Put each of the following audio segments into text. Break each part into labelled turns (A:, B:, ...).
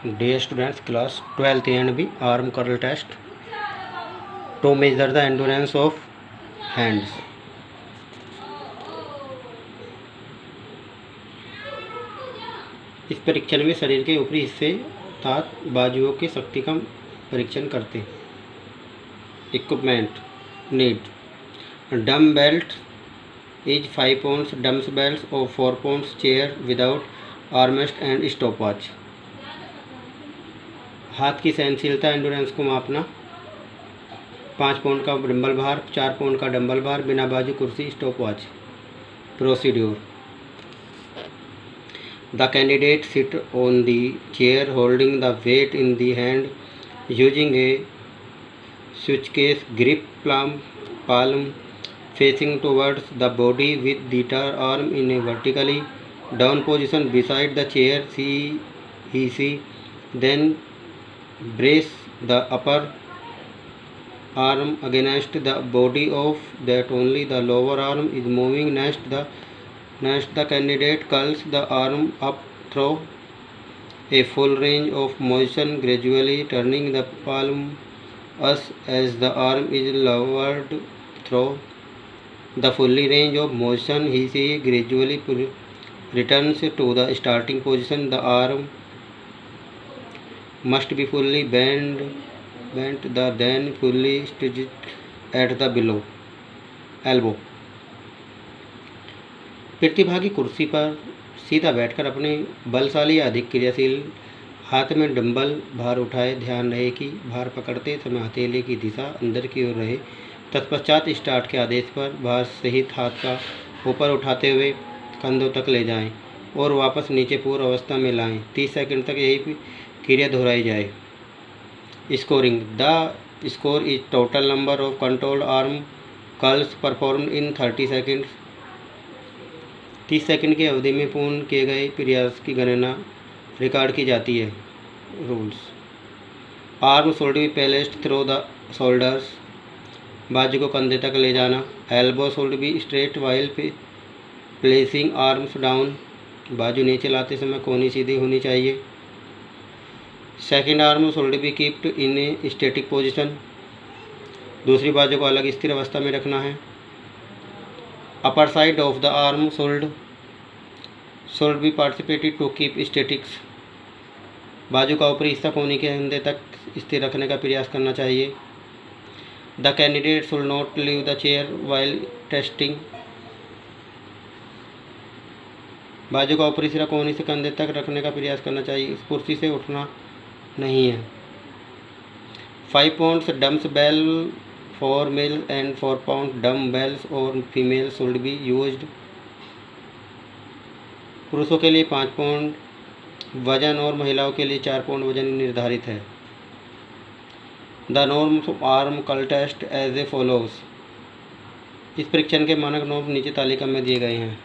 A: Dear students, class 12th A&B arm curl test to measure the endurance of hands. इस परीक्षण में शरीर के ऊपरी हिस्से अर्थात बाजुओं की शक्ति का परीक्षण करते हैं. इक्विपमेंट नीड डम belt is 5 pounds, dumps belt और 4 pounds, chair without armrest and stopwatch. हाथ की सहनशीलता एंडोरेंस को मापना. 5 पाउंड का डंबल भार, 4 पाउंड का डंबल भार, बिना बाजू कुर्सी, stopwatch. Procedure the candidate sit on the chair holding the weight in the hand using a suitcase grip palm facing towards the body with the arm in a vertically down position beside the chair. He then brace the upper arm against the body of that only the lower arm is moving. Next the candidate curls the arm up through a full range of motion, gradually turning the palm as the arm is lowered through the fully range of motion. He gradually returns to the starting position. The arm must be fully bent then fully stretched at the below elbow. प्रतिभागी कुर्सी पर सीधा बैठकर अपने बलशाली या अधिक क्रियाशील हाथ में डंबल भार उठाए. ध्यान रहे कि भार पकड़ते समय हथेली की दिशा अंदर की ओर रहे. तत्पश्चात स्टार्ट के आदेश पर भार सहित हाथ का ऊपर उठाते हुए कंधों तक ले जाएं और वापस नीचे पूर्व अवस्था में लाएं. 30 सेकंड तक यही क्रिया दोहराई जाए. Scoring the score is total number of controlled arm curls performed in 30 seconds. 30 second की अवधि में पूर्ण किए गए प्रयास की गणना रिकॉर्ड की जाती है. Rules arm should be placed through the shoulders. बाजू को कंधे तक ले जाना. Elbow should be straight while placing arms down. बाजू नीचे लाते समय कोहनी सीधी होनी चाहिए. Second arm should be keeped in a static position. दूसरी बाजू को अलग स्थिर अवस्था में रखना है. Upper side of the arm should be participated to keep statics. बाजू का ऊपरी हिस्सा कोहनी के कंधे तक स्थिर रखने का प्रयास करना चाहिए. The candidate should not leave the chair while testing. बाजू का ऊपरी सिरा कोहनी से कंधे तक रखने का प्रयास करना चाहिए. इस कुर्सी से उठना नहीं है. 5 pounds dumbbell for male and 4 pound dumbbells और फीमेल शुड बी यूज्ड. पुरुषों के लिए 5 पाउंड वजन और महिलाओं के लिए 4 पाउंड वजन निर्धारित है. The norms of arm curl test as a follows. इस परीक्षण के मानक नॉर्म नीचे तालिका में दिए गए हैं.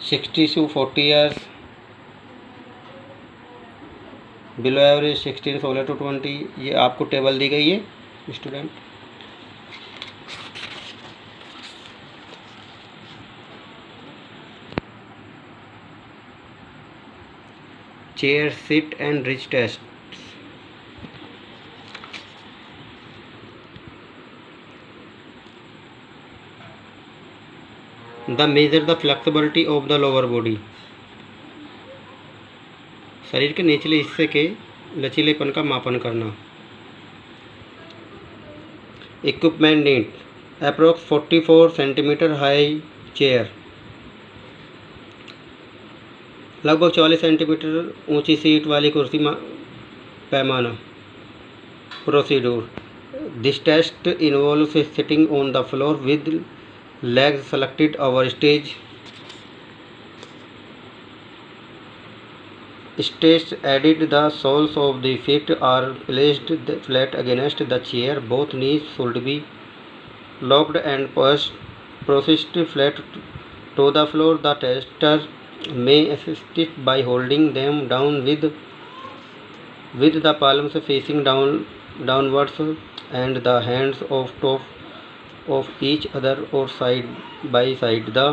A: 60 to 40 years, below average 16, 16 to 20. ये आपको टेबल दी गई है student. Chair sit and reach test. The measure the flexibility of the lower body. शरीर के निचले हिस्से के लचीलेपन का मापन करना. Equipment need approx 44 centimetre high chair. लगभग 44 सेंटीमीटर ऊंची सीट वाली कुर्सी पैमाना. Procedure this test involves sitting on the floor with legs selected over stage. Added the soles of the feet are placed flat against the chair. Both knees should be locked and pushed flat to the floor. The tester may assist it by holding them down with the palms facing downwards and the hands of top of each other or side by side. The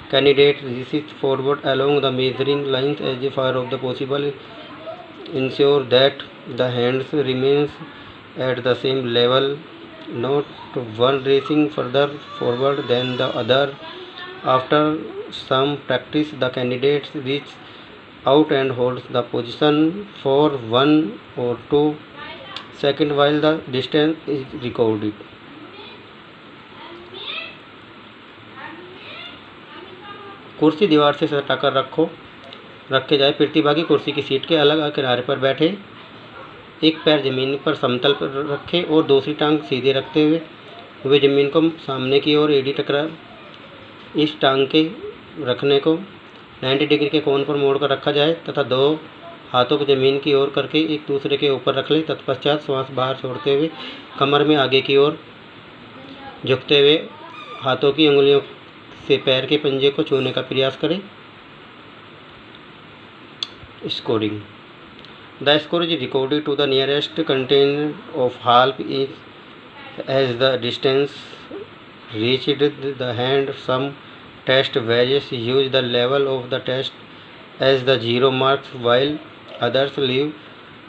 A: Candidate receives forward along the measuring lines as far as the possible. Ensure that the hands remains at the same level, not one racing further forward than the other. After some practice, the candidate reaches out and holds the position for 1 or 2 seconds while the distance is recorded. कुर्सी दीवार से सटाकर रखे जाए। प्रतिभागी कुर्सी की seat के अलग किनारे पर बैठे, एक पैर जमीन पर समतल पर रखें और दूसरी टांग सीधे रखते हुए जमीन को सामने की ओर एड़ी टकरा। इस टांग के रखने को 90 डिग्री के कोण पर मोड़कर रखा जाए तथा दो हाथों को जमीन की ओर करके एक दूसरे के ऊपर रख लें। तत्पश्चात श्वास बाहर छोड़ते हुए कमर में आगे की ओर झुकते हुए हाथों की उंगलियों से पैर के पंजे को छूने का प्रयास करें। Scoring. The score is recorded to the nearest container of half inch as the distance reached the hand. Some test badges use the level of the test as the 0 marks, while others leave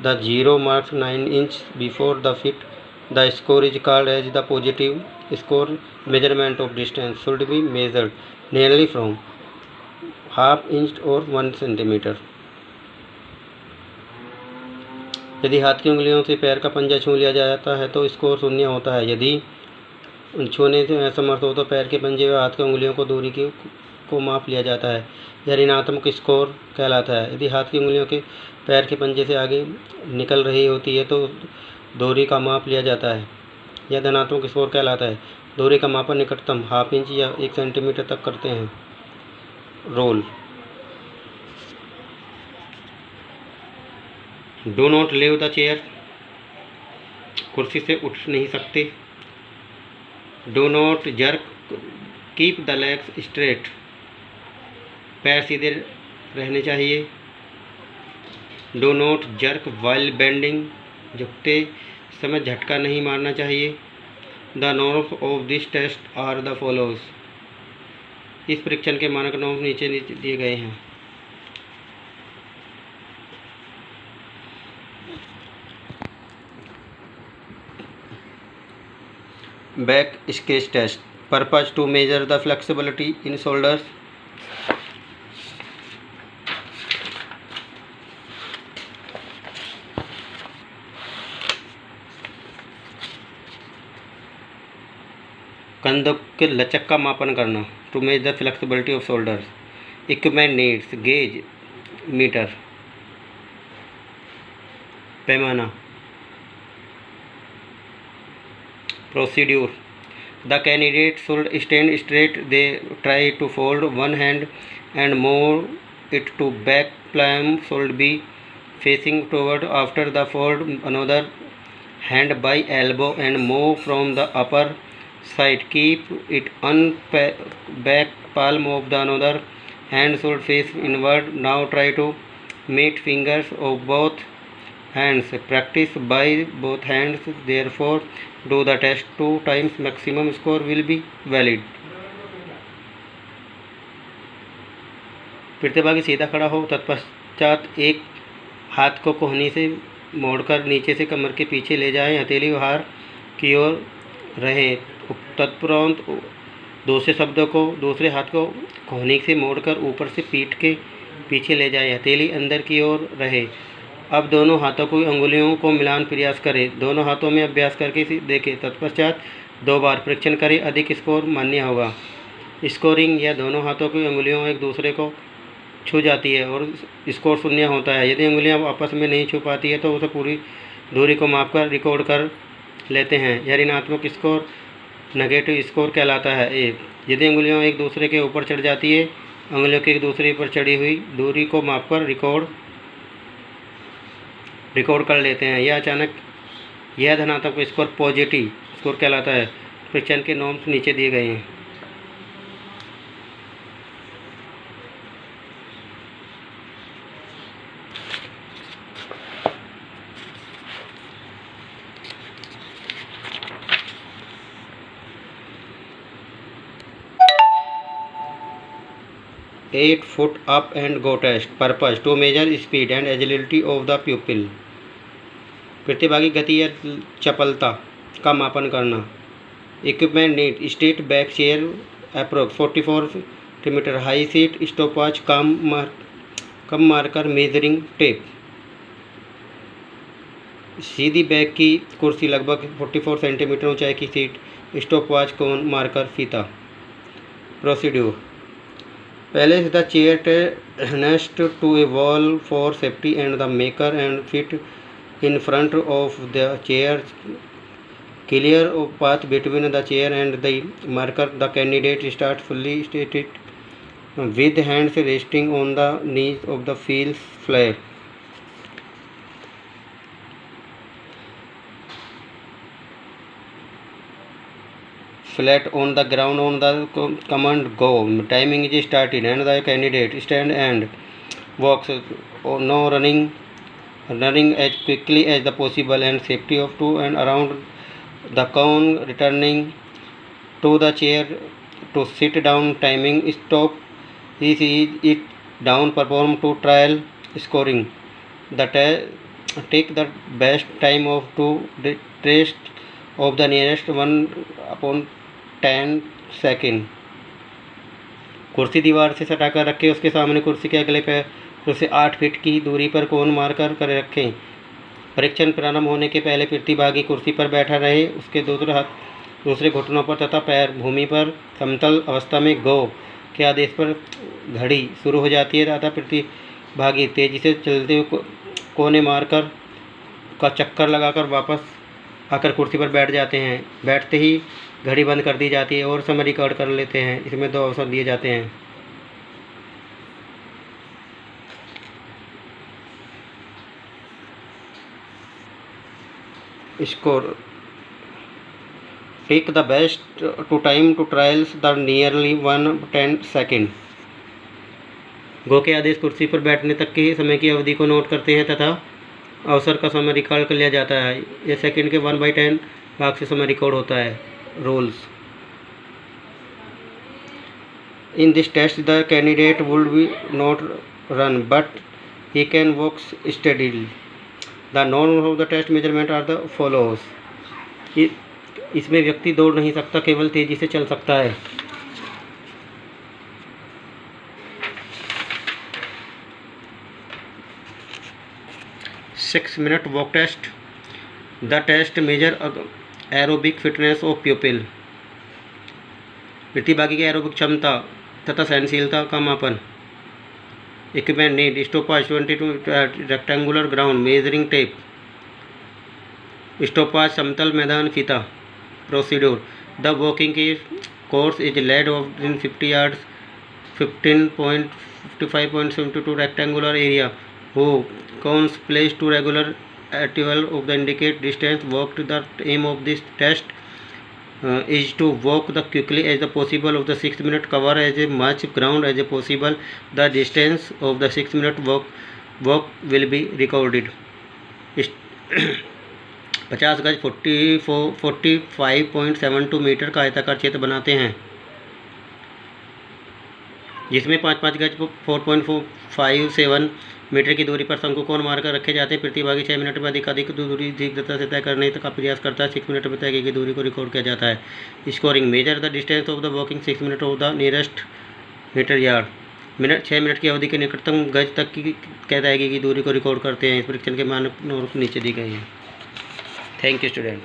A: the 0 marks 9 inches before the fit. The score is called as the positive score. Measurement of distance should be measured nearly from half inch or 1 centimeter. यदि हाथ की उंगलियों से पैर का पंजा छू लिया जाता है तो स्कोर 0 होता है। यदि छूने से असमर्थ हो तो पैर के पंजे व हाथ की उंगलियों को दूरी को माप लिया जाता है। यह ऋणात्मक स्कोर कहलाता है। यदि हाथ की उंगलियों के पैर के पंजे से आगे निकल रही होती है तो दूरी का माप लिया जाता है। यह धनात्मक स्कोर कहलाता है। दूरी का मापन निकटतम हाफ इंच या 1 सेंटीमीटर तक करते हैं। Rule. Do not leave the chair. कुर्सी से उठ नहीं सकते। Do not jerk. Keep the legs straight. पैर सीधे रहने चाहिए। Do not jerk while bending. झुकते समय झटका नहीं मारना चाहिए। The norms of this test are the follows. इस परीक्षण के मानक नॉर्म नीचे दिए गए हैं। Back scratch test. Purpose to measure the flexibility in shoulders. कंधों के लचक का मापन करना। To measure the flexibility of shoulders. Equipment needs gauge, meter, पैमाना। Procedure. The candidate should stand straight. They try to fold one hand and move it to back. Palm should be facing toward. After the fold, another hand by elbow and move from the upper side. Keep it on back palm of the another hand should face inward. Now try to meet fingers of both hands. Practice by both hands. Therefore, do the test 2 times. Maximum score will be valid. प्रतिभागी सीधा खड़ा हो। तत्पश्चात एक हाथ को कोहनी से मोड़कर नीचे से कमर के पीछे ले जाएं। हथेली बाहर की ओर रहे। तत्परोंत दूसरे हाथ को कोहनी से मोड़कर ऊपर से पीठ के पीछे ले जाएं। हथेली अंदर की ओर रहे। अब दोनों हाथों की उंगलियों को मिलान प्रयास करें। दोनों हाथों में अभ्यास करके देखें। तत्पश्चात 2 बार परीक्षण करें। अधिक स्कोर मान्य होगा। स्कोरिंग। यह दोनों हाथों की उंगलियों एक दूसरे को छू जाती है और स्कोर 0 होता है। यदि उंगलियां आपस में नहीं छू पाती है तो उसे पूरी दूरी को मापकर रिकॉर्ड कर लेते हैं। यह ऋणात्मक स्कोर नेगेटिव स्कोर कहलाता है। यदि उंगलियां एक दूसरे के ऊपर चढ़ जाती है, उंगलियों की एक दूसरे पर चढ़ी हुई दूरी को मापकर रिकॉर्ड कर लेते हैं। यह धनात्मक स्कोर पॉजिटिव स्कोर कहलाता है। परीक्षण के नॉर्म्स नीचे दिए गए हैं। 8 foot up and go test. Purpose to measure speed and agility of the pupil. प्रतिभागी गति या चपलता का मापन करना. Equipment need straight back chair approx 44 cm high seat stopwatch cone marker measuring tape. सीधी बैक की कुर्सी लगभग 44 सेंटीमीटर ऊंचाई की सीट स्टॉपवॉच कोन मार्कर फीता. प्रोसीड्यूर. पहले the chair next to a wall for safety and the marker and feet in front of the chair clear of path between the chair and the marker. The candidate start fully seated with hands resting on the knees of the feet flat. Flat on the ground on the command go. Timing is started and the candidate stand and walks. No running as quickly as the possible and safety of to and around the cone. Returning to the chair to sit down. Timing stop. This is it down. Perform to trial scoring. The take the best time of to the test of the nearest one upon 10 second. कुर्सी दीवार से सटाकर रखें. उसके सामने कुर्सी के अगले पैर उसे 8 फीट की दूरी पर कोण मारकर कर रखें. परीक्षण प्रारंभ होने के पहले प्रतिभागी कुर्सी पर बैठा रहे. उसके दूसरे घुटनों पर तथा पैर भूमि पर समतल अवस्था में गो के आदेश पर घड़ी शुरू हो जाती है तथा प्रतिभागी तेजी से चलते हुए कोने मारकर का चक्कर लगाकर वापस आकर कुर्सी पर बैठ जाते हैं. बैठते ही घड़ी बंद कर दी जाती है और समय रिकॉर्ड कर लेते हैं. इसमें 2 अवसर दिए जाते हैं. Score. Take the best two time to trials the nearly 110 second. Go के आदेश कुर्सी पर बैठने तक के समय की अवधि को नोट करते हैं तथा अवसर का समय रिकॉर्ड कर लिया जाता है. यह सेकंड के 1/10 भाग से समय रिकॉर्ड होता है. Rules. In this test the candidate would be not run but he can walk steadily. The norm of the test measurement are the follows. इसमें व्यक्ति दौड़ नहीं सकता, केवल तेजी से चल सकता है. Six minute walk test. The test measure aerobic fitness of pupil. प्रतिभागी की एरोबिक क्षमता तथा सहनशीलता का मापन. Equipment need stopwatch 22 rectangular ground measuring tape stopwatch समतल मैदान फीता. प्रोसीड्यूर. द वॉकिंग की course is laid off in 50 yards 15.55.72 rectangular area. हो cones placed to regular interval of the indicate distance walked. The aim of this test is to walk the quickly as the possible of the 6 minute, cover as much ground as possible. The distance of the 6 minute walk will be recorded. 50 गज 45.72 metre का आयताकार क्षेत्र बनाते हैं जिसमें 5-5 गज 4.457 metre की दूरी पर शंकु कोण मारकर रखे जाते हैं. प्रतिभागी 6 मिनट में अधिक दूरी शीघ्रता से तय करने का प्रयास करता है. 6 मिनट में तय की दूरी को रिकॉर्ड किया जाता है. Scoring. Measure the distance of the walking 6 minute of the nearest metre yard. 6 minute की अवधि के निकटतम गज तक की अदायगी की दूरी को रिकॉर्ड करते हैं. इस परीक्षण के मानक नीचे दी गई हैं. Thank you student.